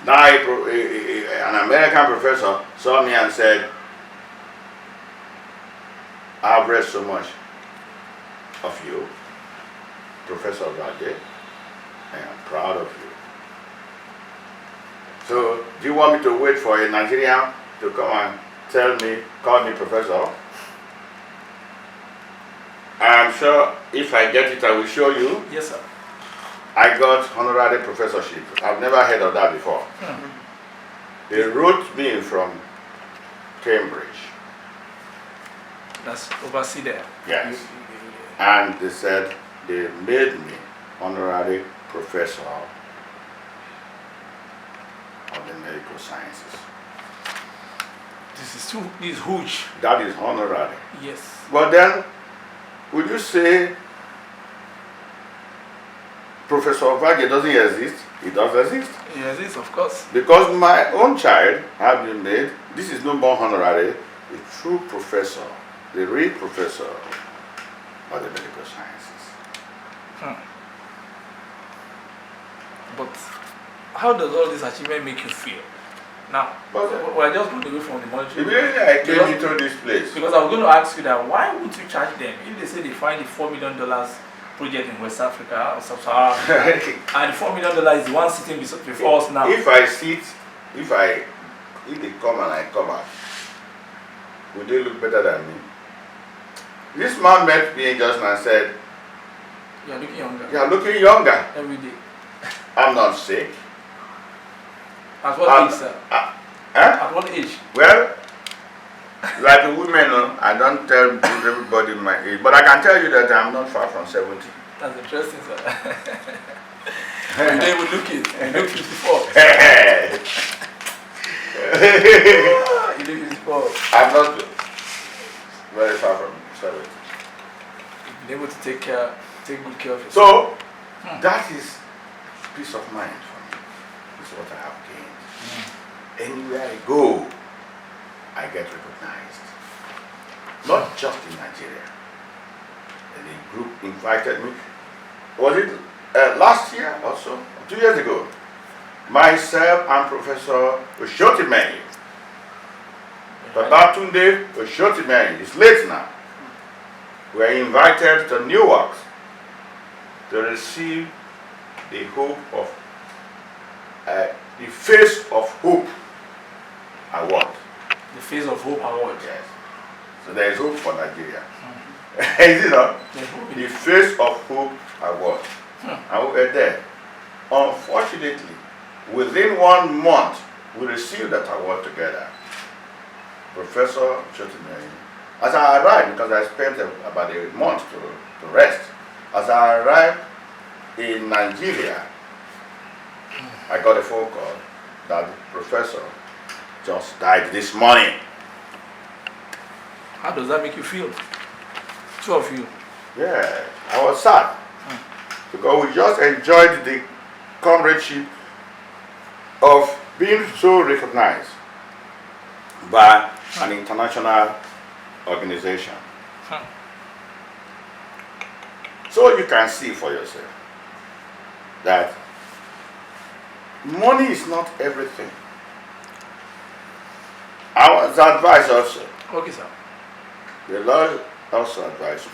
Now an American professor saw me and said, I've read so much of you, Professor Raji. I am proud of you. So, do you want me to wait for a Nigerian to come and call me professor? I'm sure if I get it, I will show you.
Yes, sir.
I got honorary professorship. I've never heard of that before. They wrote me from Cambridge.
That's overseas there.
Yes. And they said they made me honorary professor of the medical sciences.
This is huge.
That is honorary.
Yes.
But then, would you say Professor Ovadje doesn't exist? It does exist.
It exists, of course.
Because my own child has been made, this is no more honorary, a true professor, the real professor of the medical sciences.
But how does all this achievement make you feel? Now, we're just going away from the monetary.
Immediately I came into this place.
Because I was going to ask you that, why would you charge them if they say they find the $4 million project in West Africa or Sub-Saharan Africa, and the $4 million is the one sitting before us now?
If I sit, if they come and I come out, would they look better than me? This man met me just now and said,
"You are looking younger.
You are looking younger
every day."
I'm not sick.
At what age, sir? At what age?
Well, like the women, I don't tell everybody my age, but I can tell you that I'm not far from 70.
That's interesting, sir. They will look it. You look 54. You look 54.
I'm not very far from 70.
You've been able to take good care of yourself.
So, that is peace of mind for me. It's what I have gained. Anywhere I go, I get recognized. Not just in Nigeria. And a group invited me. Was it last year or so? 2 years ago? Myself and Professor Oshotimeni. Babatunde Oshotimeni. It's late now. were invited to Newark to receive the hope of the Face of Hope Award.
The Face of Hope Award.
Yes. So there is hope for Nigeria. Is it not? The Face of Hope Award. And we were there. Unfortunately, within 1 month, we received that award together. Professor Chotimeri, as I arrived, because I spent about a month to rest, as I arrived in Nigeria, I got a phone call that the professor just died this morning.
How does that make you feel? Two of you.
Yeah, I was sad because we just enjoyed the comradeship of being so recognized by an international organization. So you can see for yourself that money is not everything. I was advised also.
Okay, sir.
The Lord also advised me,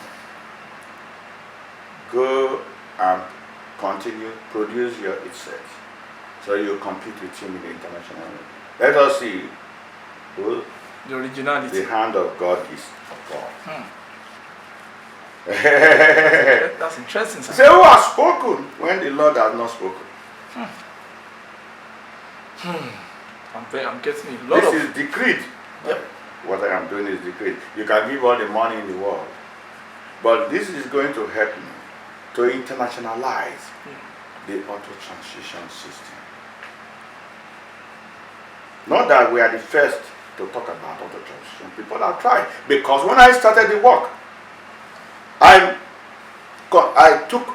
go and continue, produce your itself, so you compete with him in the international level. Let us see who
The originality.
the hand of God is upon.
That's interesting, sir.
Say, who has spoken when the Lord has not spoken?
I'm getting a lot
This
of...
is decreed.
Yep.
What I am doing is decreed. You can give all the money in the world, but this is going to help me to internationalize the auto transition system. Not that we are the first to talk about auto transition. People have tried, because when I started the work, I took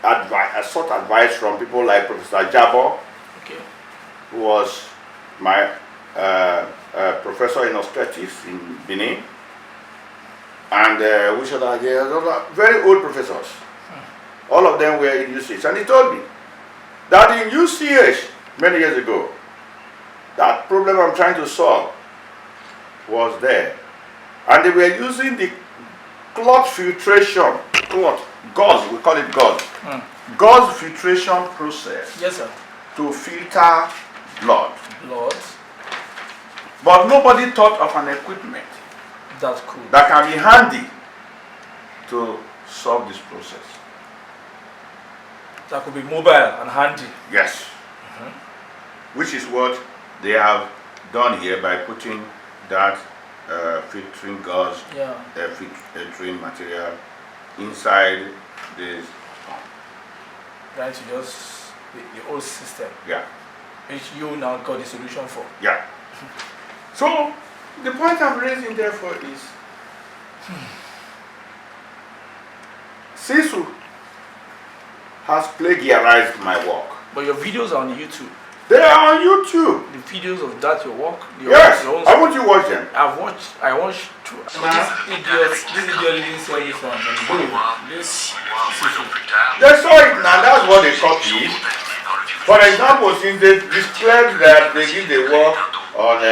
I sought advice from people like Professor Jabo, who was my professor in Anaesthetist in Benin, and which other very old professors. All of them were in UCH, and he told me that in UCH many years ago, that problem I'm trying to solve was there, and they were using the clot filtration, gauze, we call it gauze, gauze filtration process.
Yes, sir.
To filter blood.
Lord,
But nobody thought of an equipment
that's cool.
that can be handy to solve this process.
That could be mobile and handy.
Yes. Which is what they have done here by putting that filtering gauze, filtering material inside this pump.
Right, to just the old system.
Yeah.
Which you now got the solution for.
Yeah. So the point I'm raising therefore is Sisu has plagiarized my work.
But your videos are on YouTube.
They are on YouTube.
The videos of that your work.
Yes.
Your own
How would you watch them?
I watched two. This idiot didn't sell this one. This
They saw it now, that's what they copied. For example, since they declared that they did the work on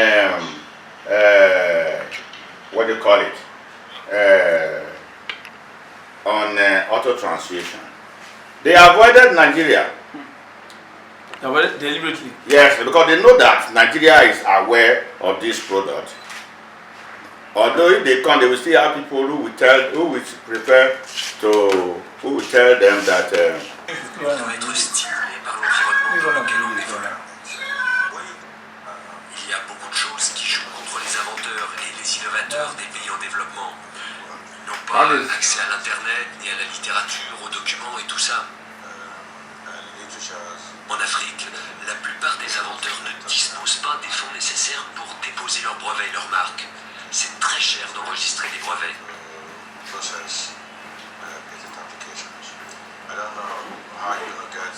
what do you call it? On auto translation. They avoided Nigeria.
Deliberately.
Yes, because they know that Nigeria is aware of this product. Although if they come, they will still have people who will tell them that
Il y a beaucoup de choses qui jouent contre les inventeurs et les innovateurs des pays en développement. Ils n'ont pas accès à l'internet, ni à la littérature, aux documents et tout ça. En Afrique, la plupart des inventeurs ne disposent pas des fonds nécessaires pour déposer leurs brevets et leurs marques. C'est très cher d'enregistrer des brevets.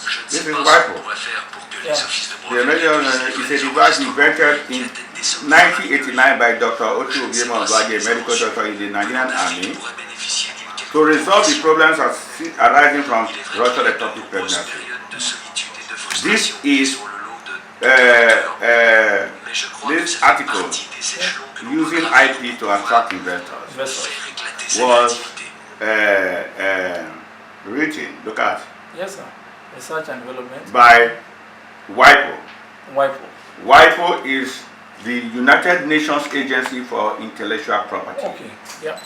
Je ne sais pas ce qu'on pourrait faire pour que les offices de brevets...
It's a device invented in 1989 by Dr. Oviemo Ovadje, medical doctor in the Nigerian Army, to resolve the problems arising from ruptured ectopic pregnancy. This is this article using IP to attract investors.
C'est
was
l'activité.
written, look at,
Yes, sir. Research and development.
by WIPO.
WIPO.
WIPO is the United Nations Agency for Intellectual Property.
Okay. Yeah.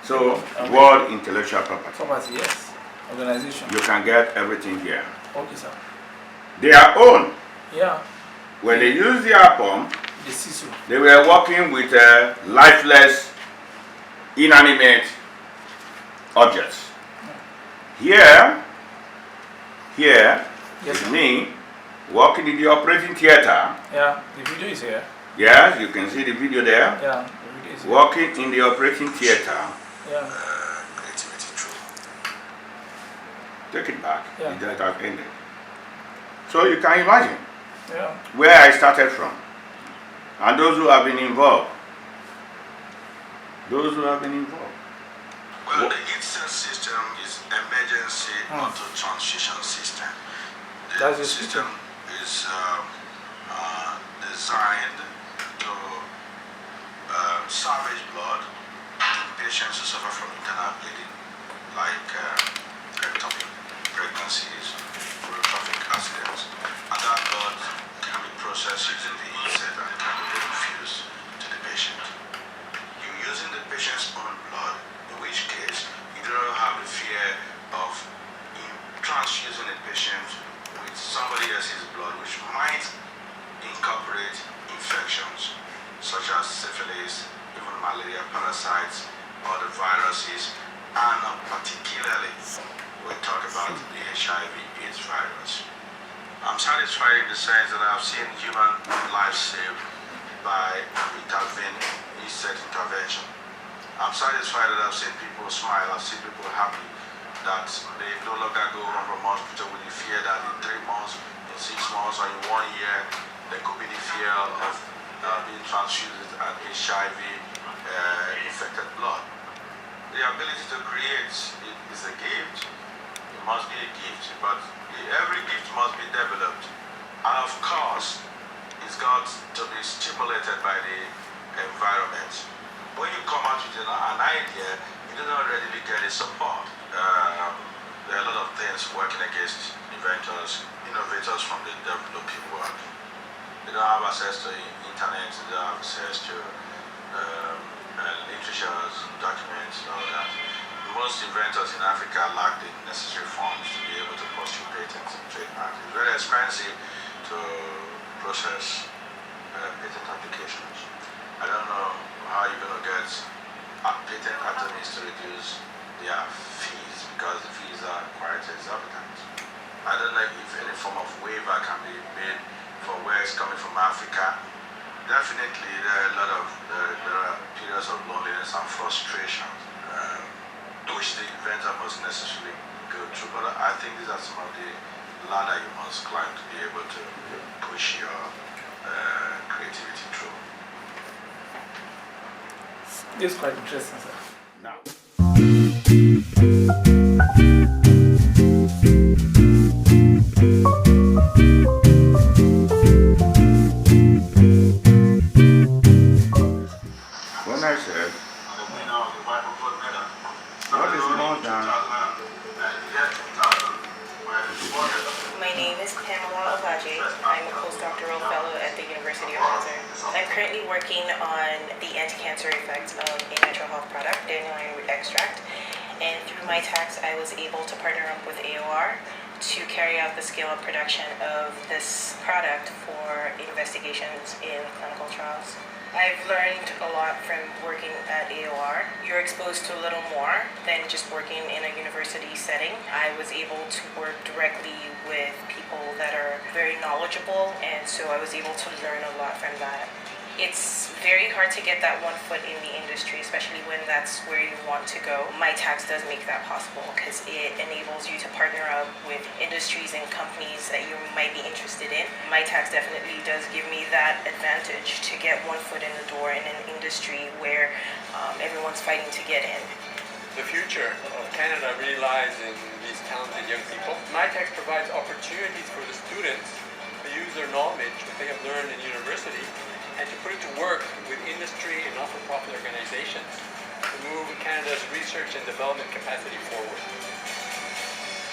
So, World Intellectual Property.
Property, yes. Organization.
You can get everything here.
Okay, sir.
Their own,
Yeah.
when they use their pump,
The CISO.
they were working with lifeless, inanimate objects. Here
Yes,
is
sir.
me working in the operating theater.
Yeah. The video is here.
Yes, you can see the video there.
Yeah. The video is here.
Working in the operating theater.
Yeah.
Creativity true.
Take it back.
Yeah.
It has ended. So you can imagine
Yeah.
where I started from. And those who have been involved. Those who have been involved.
Well, the ITSA system is emergency auto transition system.
That's
The
the system.
is designed to salvage blood in patients who suffer from internal bleeding, like ectopic pregnancies, traffic accidents, and that blood can be processed using the insert and can be infused to the patient. You're using the patient's own blood, in which case you don't have the fear of transfusing a patient with somebody else's blood, which might incorporate infections such as syphilis, even malaria parasites, or the viruses, and particularly we talk about the HIV/AIDS virus. I'm satisfied in the sense that I've seen human lives saved by insect intervention. I'm satisfied that I've seen people smile, I've seen people happy, that they no longer go home from hospital with the fear that in 3 months, in 6 months, or in 1 year, there could be the fear of being transfused with an HIV infected blood. The ability to create is a gift. It must be a gift, but every gift must be developed. And of course, it's got to be stimulated by the environment. When you come out with an idea, you do not readily get the support. There are a lot of things working against inventors, innovators from the developing world. They don't have access to the internet, they don't have access to literatures, documents, all that. Most inventors in Africa lack the necessary funds to be able to pursue patents and trademarks. It's very expensive to process patent applications. I don't know how you're going to get patent attorneys to reduce their fees because the fees are quite exorbitant. I don't know if any form of waiver can be made for where it's coming from Africa. Definitely there are periods of loneliness and frustration which the inventor must necessarily go through. But I think these are some of the ladder you must climb to be able to push your creativity through.
This is quite interesting, sir.
Now, when I said, what is more than
My name is Oviemo Ovadje. I'm a postdoctoral fellow at the University of Missouri. I'm currently working on the anti-cancer effects of a natural health product, dandelion root extract. And through my tax, I was able to partner up with AOR to carry out the scale-up production of this product for investigations in clinical trials. I've learned a lot from working at AOR. You're exposed to a little more than just working in a university setting. I was able to work directly with people that are very knowledgeable, and so I was able to learn a lot from that. It's very hard to get that 1 foot in the industry, especially when that's where you want to go. My tax does make that possible because it enables you to partner up with industries and companies that you might be interested in. My tax definitely does give me that advantage to get 1 foot in the door in an industry where everyone's fighting to get in.
The future of Canada really lies in these talented young people. My tax provides opportunities for the students to use their knowledge that they have learned in university and to put it to work with industry and not-for-profit organizations. move Canada's research and development capacity forward.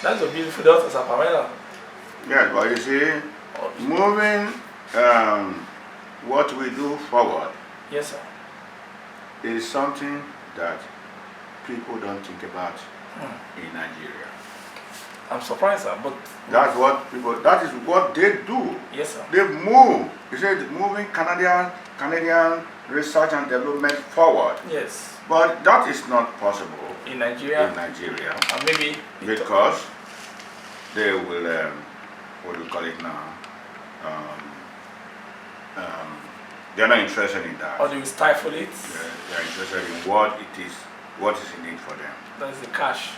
That's a beautiful daughter, Sir Pamela.
Yes, but you see, moving what we do forward
Yes, sir.
is something that people don't think about in Nigeria.
I'm surprised, sir, but
That's what people, that is what they do.
yes, sir.
They move. You said moving Canadian research and development forward.
Yes.
But that is not possible
In Nigeria,
in Nigeria
and maybe
because they will, what do you call it now? They're not interested in that.
or they will stifle it.
They're interested in what it is, what is in it for them,
That's the cash.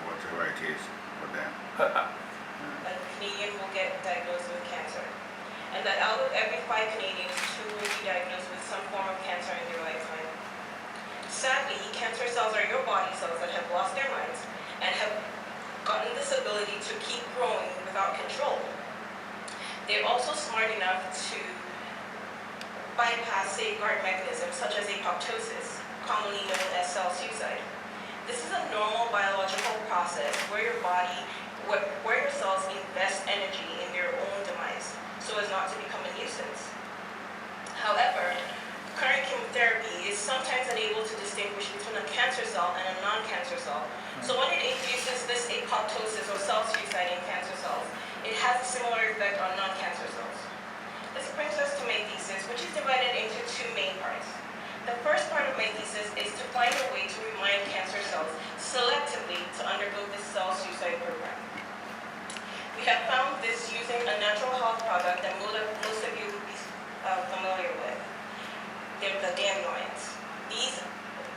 whatever it is for them.
A Canadian will get diagnosed with cancer, and that out of every 5 Canadians, 2 will be diagnosed with some form of cancer in their lifetime. Sadly, cancer cells are your body cells that have lost their minds and have gotten this ability to keep growing without control. They're also smart enough to bypass safeguard mechanisms such as apoptosis, commonly known as cell suicide. This is a normal biological process where your cells invest energy in their own demise so as not to become a nuisance. However, current chemotherapy is sometimes unable to distinguish between a cancer cell and a non-cancer cell. So when it induces this apoptosis or cell suicide in cancer cells, it has a similar effect on non-cancer cells. This brings us to my thesis, which is divided into 2 main parts. The first part of my thesis is to find a way to remind cancer cells selectively to undergo this cell suicide program. We have found this using a natural health product that most of you will be familiar with. They're the dandelions. These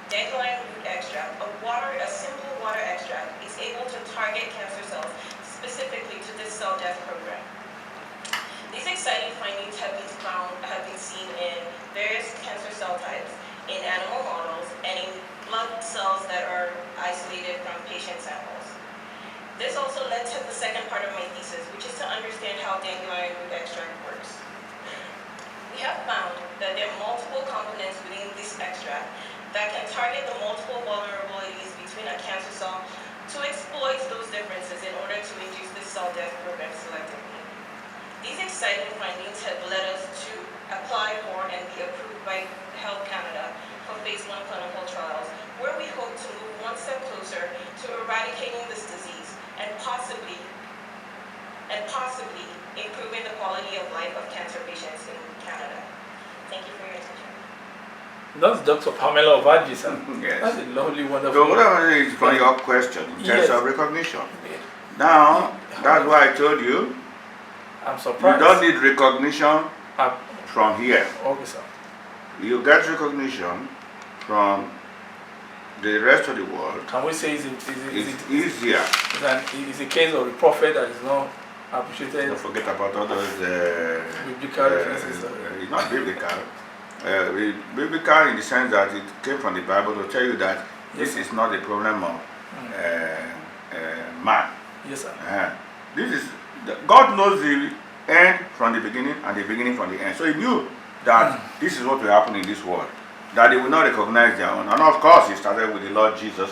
dandelion root extract, a simple water extract, is able to target cancer cells specifically to this cell death program. These exciting findings have been seen in various cancer cell types, in animal models, and in blood cells that are isolated from patient samples. This also led to the second part of my thesis, which is to understand how dandelion root extract works. We have found that there are multiple components within this extract that can target the multiple vulnerabilities between a cancer cell to exploit those differences in order to induce this cell death program selectively. These exciting findings have led us to apply for and be approved by Health Canada for phase 1 clinical trials, where we hope to move one step closer to eradicating this disease and possibly improving the quality of life of cancer patients in Canada. Thank you for your attention.
That's Dr. Pamela Ovadje, sir.
Yes.
That's a lovely, wonderful.
So whatever is from your question in terms
Yes.
of recognition.
Yeah.
Now, that's why I told you,
I'm
you
surprised.
don't need recognition
Ah,
from here.
okay, sir.
You get recognition from the rest of the world.
Can we say
It's easier.
it's a case of a prophet that is not appreciated?
Don't forget about all those
Biblical references.
it's not biblical. Biblical in the sense that it came from the Bible to tell you that this is not a problem of man.
Yes, sir.
This is God knows the end from the beginning and the beginning from the end. So He knew that this is what will happen in this world, that they will not recognize their own. And of course, He started with the Lord Jesus.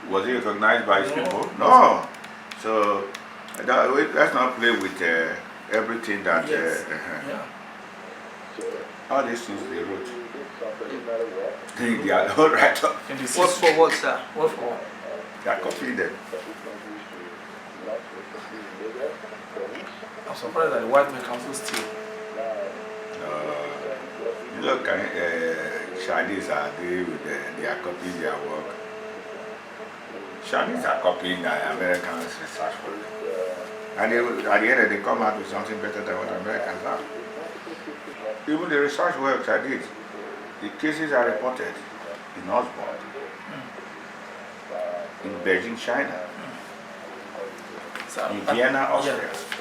Was He recognized by His people? No. So let's not play with everything that.
Yes. Yeah.
All these things they wrote. They are all right up.
In the
What
system.
for what, sir?
What for?
They are copying them.
I'm surprised that the white man can so steal.
You look at Chinese are doing with they are copying their work. Chinese are copying the Americans' research work. And at the end they come out with something better than what Americans have. Even the research work I did, the cases are reported in Osborne, in Beijing, China,
So,
in Vienna, Austria.
yeah.